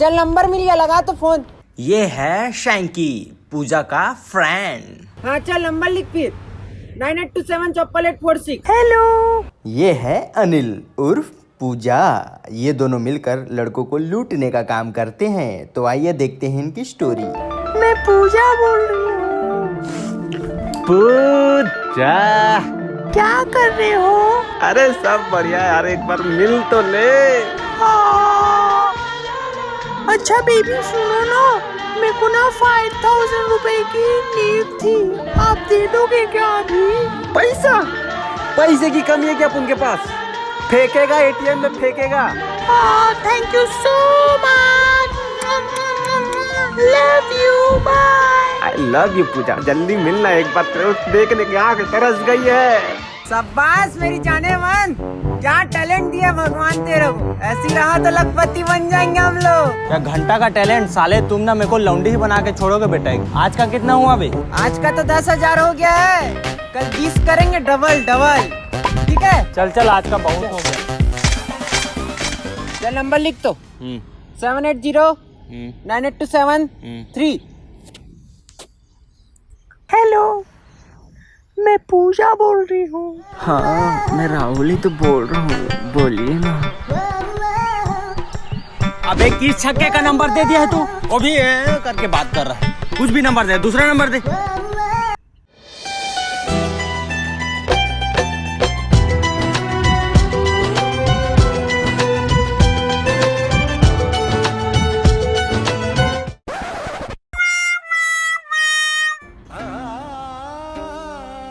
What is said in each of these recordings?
चल नंबर मिल गया, लगा तो फोन। ये है शैंकी, पूजा का फ्रेंड। हाँ चल नंबर लिख फिर, 9827 हेलो। ये है अनिल उर्फ पूजा। ये दोनों मिलकर लड़कों को लूटने का काम करते हैं। तो आइए देखते हैं इनकी स्टोरी। मैं पूजा बोल रही हूँ। पूजा, क्या कर रहे हो? अरे सब बढ़िया यार, एक बार मिल तो ले। अच्छा बेबी सुनो ना, मेरे को ना 5000 रुपए की नीड थी, आप दे दोगे क्या अभी? पैसे की कमी है क्या उनके पास? फेंकेगा एटीएम में फेंकेगा। Thank you so much, love you, bye. I love you Pooja, जल्दी मिलना एक बार, तेरे देखने की आंख तरस गई है। शाबाश मेरी जाने मन, क्या टैलेंट दिया भगवान तेरे को, ऐसी रहा तो लखपति बन जाएंगे हम लोग। क्या घंटा का टैलेंट साले, तुम ना मेरे को लौंडी ही बना के छोड़ोगे बेटा। आज का कितना हुआ बे? आज का तो 10,000 हो गया है, कल 20 करेंगे, डबल डबल, ठीक है? चल आज का बहुत हो गया। चल नंबर लिख तो, 78098273। हेलो, मैं पूजा बोल रही हूँ। हाँ मैं राहुल ही तो बोल रहा हूँ, बोलिए ना। अबे किस छक्के का नंबर दे दिया है तू? वो भी करके बात कर रहा है। कुछ भी नंबर दे, दूसरा नंबर दे।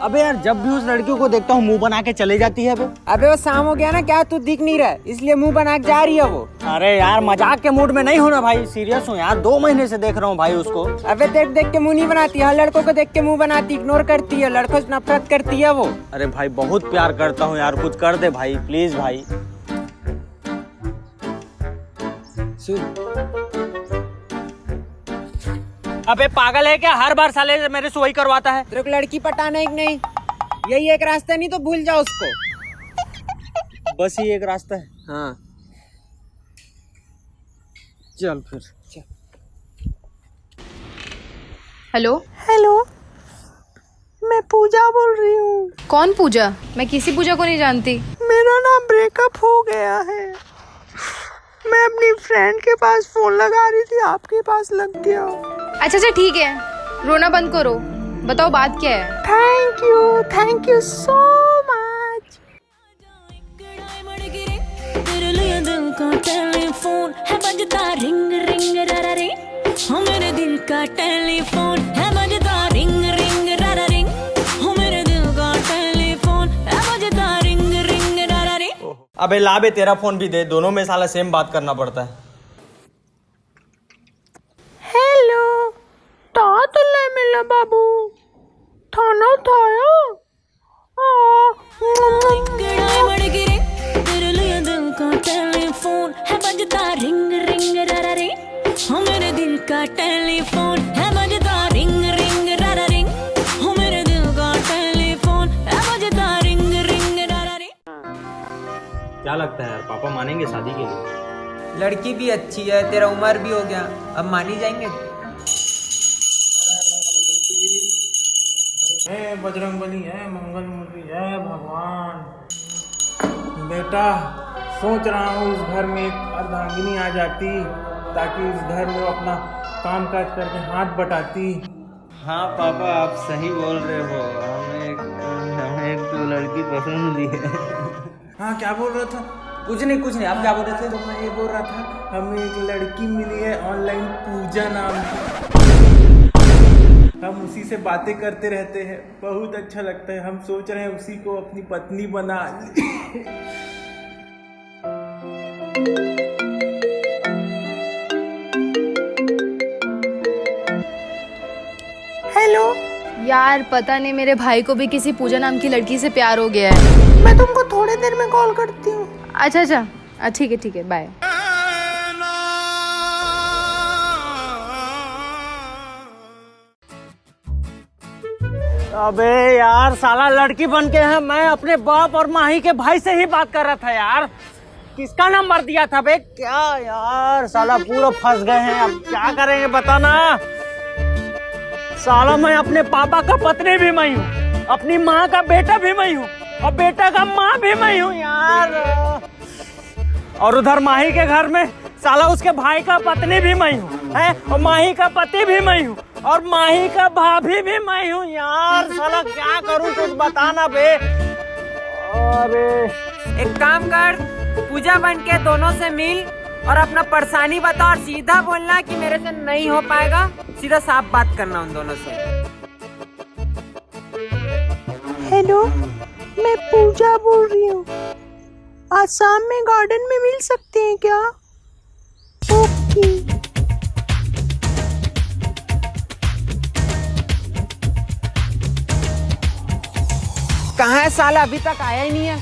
अबे यार, जब भी उस लड़की को देखता हूँ मुंह बना के चले जाती है। अबे वो शाम हो गया ना, क्या तू दिख नहीं रहा, इसलिए मुंह बना के जा रही है वो। अरे यार मजाक के मूड में नहीं होना भाई, सीरियस हूँ यार, 2 महीने से देख रहा हूँ भाई उसको। अबे देख के मुंह नहीं बनाती, हर लड़कों को देख के मुंह बनाती, इग्नोर करती है, लड़कों से नफरत करती है वो। अरे भाई बहुत प्यार करता हूँ यार, कुछ कर दे भाई, प्लीज भाई। अबे पागल है क्या, हर बार साले मेरे से वही करवाता है। तेरे को लड़की पटाना है कि नहीं? यही एक रास्ता, नहीं तो भूल जाओ उसको। बस ही एक रास्ता है। हाँ चल फिर। हेलो हेलो, मैं पूजा बोल रही हूँ। कौन पूजा? मैं किसी पूजा को नहीं जानती। मेरा ना ब्रेकअप हो गया है, मैं अपनी फ्रेंड के पास फोन लगा रही थी, आपके पास लग गया। अच्छा ठीक है, रोना बंद करो, बताओ बात क्या है? Thank you so much. तेरे लिए दिल का टेलीफोन है बजता रिंग रिंग रा रे, हो मेरे दिल का टेलीफोन है बजता रिंग रिंग रा रिंग, हो मेरे दिल का टेलीफोन है बजता रिंग रिंग रा रे। अबे ला बे, तेरा फोन भी दे, दोनों में साला सेम बात करना पड़ता है। हेलो, तातले मिला बाबू, थाना थाया। मड़ गिरे, तेरे लिए दिल का टेलीफोन है बजता रिंग रिंग रा रे, हो मेरे दिल का टेलीफोन है बजता रिंग रिंग रा रिंग, हो मेरे दिल का टेलीफोन है बजता रिंग रिंग रा रे। क्या लगता है यार, पापा मानेंगे शादी के लिए? लड़की भी अच्छी है, तेरा उम्र भी हो गया, अब मानी जाएंगे। जय बजरंगबली, जय मंगलमूर्ति, जय भगवान। बेटा सोच रहा हूँ इस घर में एक अर्धांगिनी आ जाती, ताकि इस घर में वो अपना काम काज करके हाथ बटाती। हाँ पापा आप सही बोल रहे हो, हमें एक तो लड़की पसंद भी है। हाँ क्या बोल रहा था? कुछ नहीं, आप क्या बोल रहे थे? तो मैं ये बोल रहा था, हमें एक लड़की मिली है ऑनलाइन, पूजा नाम की, हम उसी से बातें करते रहते हैं, बहुत अच्छा लगता है। हम सोच रहे हैं उसी को अपनी पत्नी बना। हेलो यार पता नहीं, मेरे भाई को भी किसी पूजा नाम की लड़की से प्यार हो गया है। मैं तुमको थोड़ी देर में कॉल करती हूँ। अच्छा ठीक है बाय। अबे यार साला लड़की बन के है, मैं अपने बाप और माही के भाई से ही बात कर रहा था यार। किसका नंबर दिया था बे? क्या यार साला पूरा फंस गए हैं, अब क्या करेंगे बताना। साला मैं अपने पापा का पत्नी भी मैं हूँ, अपनी माँ का बेटा भी मैं हूँ और बेटा का माँ भी मैं हूँ यार। और उधर माही के घर में साला उसके भाई का पत्नी भी मैं हूँ है, और माही का पति भी मैं हूँ और माही का भाभी भी मैं हूँ यार। साला क्या करूँ कुछ बताना बे। अरे एक काम कर, पूजा बन के दोनों से मिल और अपना परेशानी बता और सीधा बोलना कि मेरे से नहीं हो पाएगा। सीधा साफ बात करना उन दोनों से। हेलो, मैं पूजा बोल रही हूँ। आज शाम में गार्डन में मिल सकते हैं क्या? ओके। कहाँ है साला? अभी तक आया ही नहीं है।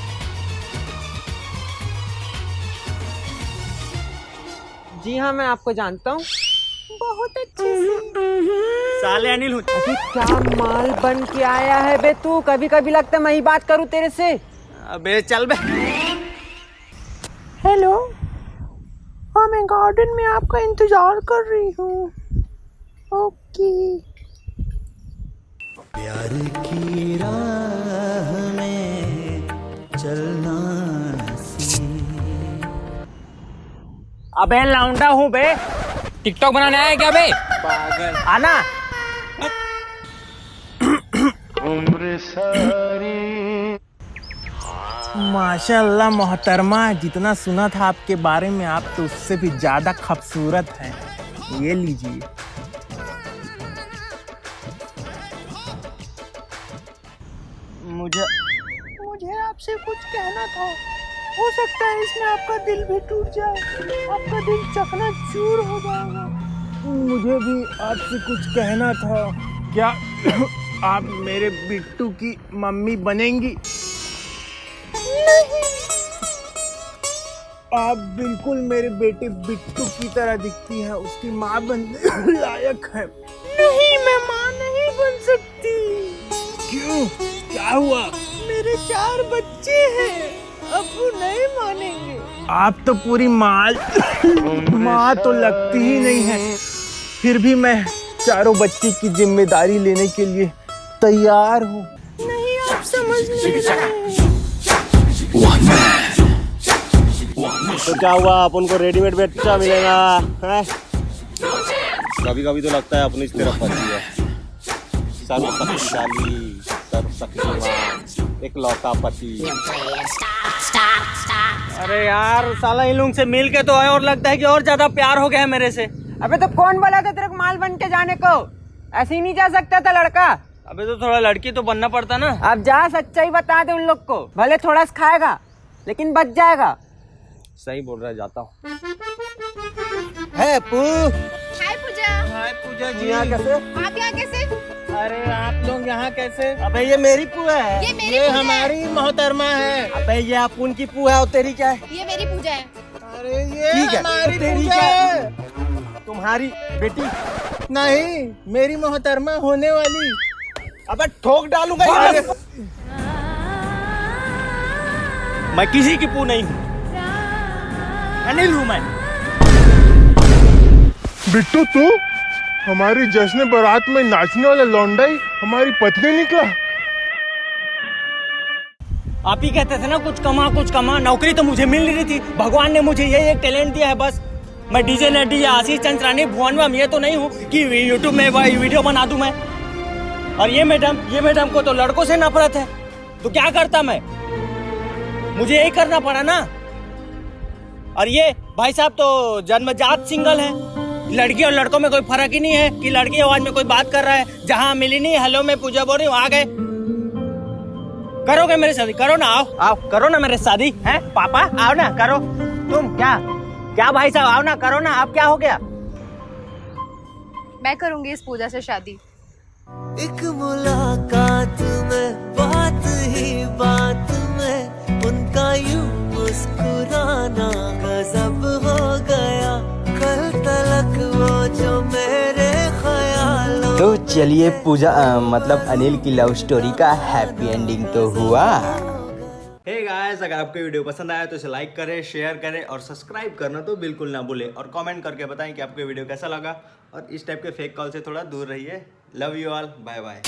जी हाँ, मैं आपको जानता हूँ। बहुत अच्छे से। साले अनिल हूँ। अभी क्या माल बन के आया है बे तू? कभी कभी लगता है मैं ही बात करूँ तेरे से। अबे चल बे। हेलो, हाँ मैं गार्डन में आपका इंतजार कर रही हूँ। ओके। प्यार की राह में चलना अबे लौंडा हूँ बे। टिकटॉक बनाने आया क्या बे? पागल आना। माशाल्लाह मोहतरमा, जितना सुना था आपके बारे में आप तो उससे भी ज्यादा खूबसूरत हैं। ये लीजिए। मुझे आपसे कुछ कहना था। हो सकता है इसमें आपका दिल भी टूट जाए, आपका दिल चकनाचूर हो जाएगा। मुझे भी आपसे कुछ कहना था। क्या आप मेरे बिट्टू की मम्मी बनेंगी? नहीं। आप बिल्कुल मेरे बेटे बिट्टू की तरह दिखती हैं, उसकी माँ बनने लायक है। नहीं, मैं माँ नहीं बन सकती। क्यों, क्या हुआ? मेरे 4 बच्चे हैं, अब वो नहीं मानेंगे। आप तो पूरी माँ तो लगती ही नहीं है। फिर भी मैं 4 बच्चे की जिम्मेदारी लेने के लिए तैयार हूँ। नहीं, आप समझ नहीं रहे। तो क्या हुआ, अपन को रेडीमेड बच्चा मिलेगा है? कभी कभी तो लगता है अपनी इस तरफ फंसी है। सर्वशक्तिशाली, सर्वशक्तिमान, इकलौता पति। अरे यार साला इन लोगों से मिल के तो है और लगता है कि और ज्यादा प्यार हो गया है मेरे से। अबे तो कौन बोला था तेरे को माल बन के जाने को? ऐसे ही नहीं जा सकता था लड़का। अबे तो थोड़ा लड़की तो बनना पड़ता ना। अब जा, सच्चाई बता दे उन लोग को। भले थोड़ा सा खाएगा लेकिन बच जाएगा। सही बोल रहा है, जाता हूँ। है पू। हाय पूजा। हाय पूजा जी। आप यहाँ कैसे? अरे आप लोग यहाँ कैसे? अबे ये मेरी पू है। ये मेरी पूजा है। हमारी मोहतरमा है। अबे ये आप उनकी पू है और तेरी क्या है? ये मेरी पूजा है। अरे ये ठीक है, हमारी तेरी पूजा क्या है। तुम्हारी बेटी नहीं, मेरी मोहतरमा होने वाली। अबे ठोक डालूंगा यार। मैं किसी की पू नहीं हूँ, अनिल हूँ मैं। बिट्टू तू हमारी जश्न बारात में नाचने वाला लौंडा ही हमारी पत्नी निकला। आप ही कहते थे ना कुछ कमा। नौकरी तो मुझे मिल नहीं रही थी। भगवान ने मुझे यही एक टैलेंट दिया है बस। मैं डीजे नड्डी या आशीष चंद्रानी भुवन ये तो नहीं हूँ कि यूट्यूब में वीडियो बना दूं मैं। और ये मैडम को तो लड़कों से नफरत है, तो क्या करता मैं? मुझे यही करना पड़ा ना। और ये भाई साहब तो जन्मजात सिंगल है। लड़की और लड़कों में कोई फर्क ही नहीं है कि लड़की आवाज में कोई बात कर रहा है। जहाँ मिली नहीं, हेलो मैं पूजा बोल रही हूँ, आ गए। करोगे मेरी शादी? करो ना, आओ करो ना मेरे शादी है। पापा आओ ना, करो। तुम क्या भाई साहब आओ ना, करो ना। आप क्या हो गया? मैं करूंगी इस पूजा से शादी। एक मुलाकात में, बात ही बात में, उनका यूं मुस्कुराना गजब हो गया। कल तलक वो जो मेरे ख्यालों। तो चलिए पूजा मतलब अनिल की लव स्टोरी का हैप्पी एंडिंग तो हुआ। हे गाइस, गाइस अगर आपको वीडियो पसंद आया तो इसे लाइक करें, शेयर करें और सब्सक्राइब करना तो बिल्कुल ना भूलें और कमेंट करके बताएं कि आपको वीडियो कैसा लगा और इस टाइप के फेक कॉल से थोड़ा दूर रहिए। Love you all, bye bye.